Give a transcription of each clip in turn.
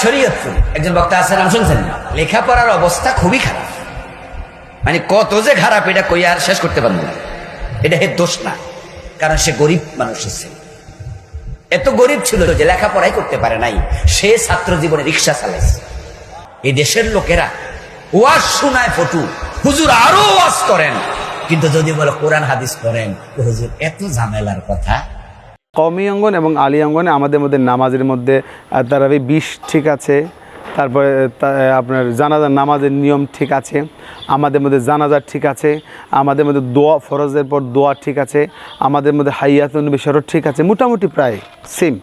শরীয়তপুর একজন বক্তা আছে, নাম শুনছেন? লেখাপড়ার অবস্থা খুবই খারাপ, মানে কত যে খারাপ এটা কই আর শেষ করতে পারবো না। এটা এর দোষ না, কারণ সে গরিব মানুষ ছিল, এত গরিব ছিল যে লেখাপড়াই করতে পারে নাই, সে ছাত্র জীবনে রিক্সা চালাইছে। এই দেশের লোকেরা ওয়াজ শোনায় ফটু, হুজুর আরো ওয়াজ করেন, কিন্তু যদি বলে কোরআন হাদিস করেন, তো হুজুর এত ঝামেলার কথা। কওমি অঙ্গন এবং আলী অঙ্গনে আমাদের মধ্যে নামাজের মধ্যে তারাবি 20 ঠিক আছে, তারপরে আপনার জানাজার নামাজের নিয়ম ঠিক আছে, আমাদের মধ্যে জানাজার ঠিক আছে, আমাদের মধ্যে দোয়া ফরজের পর দোয়া ঠিক আছে, আমাদের মধ্যে হাইয়াতুন নবী শরৎ ঠিক আছে, মোটামুটি প্রায় সেম।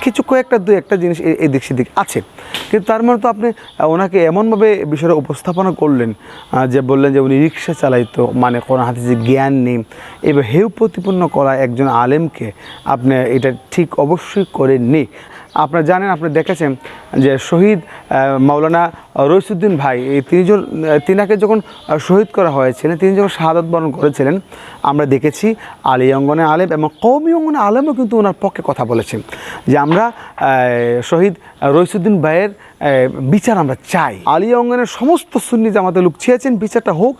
কিছু কয়েকটা দুই একটা জিনিস এদিক সেদিক আছে, কিন্তু তার মানে তো আপনি ওনাকে এমনভাবে বিষয়টা উপস্থাপনা করলেন যে বললেন যে উনি রিক্সা চালাইতো, মানে কোনো হাদিসে জ্ঞান নেই। এবার হেউ প্রতিপন্ন করা একজন আলেমকে আপনি এটা ঠিক অবশ্যই করেননি। আপনারা জানেন, আপনি দেখেছেন যে শহীদ মাওলানা রইসুদ্দিন ভাই, এই তিনাকে যখন শহীদ করা হয়েছিলেন, তিনি যখন শাহাদাত বরণ করেছিলেন, আমরা দেখেছি আলী অঙ্গনে আলেম এবং কওমি অঙ্গনে আলেমও কিন্তু ওনার পক্ষে কথা বলেছেন যে আমরা শহীদ রইসুদ্দিন ভাইয়ের বিচার আমরা চাই। আলী অঙ্গনের সমস্ত সুন্নি জামাতের লোক চেয়েছেন বিচারটা হোক,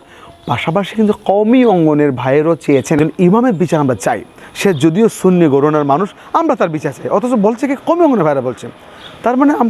পাশাপাশি কিন্তু কওমি অঙ্গনের ভাইয়েরও চেয়েছেন ইমামের বিচার আমরা চাই। সে যদিও সুন্নি গরনার মানুষ, আমরা তার বিচার চাই, অথচ বলছে কি কওমি অঙ্গনের ভাইয়েরা বলছেন। তার মানে আমরা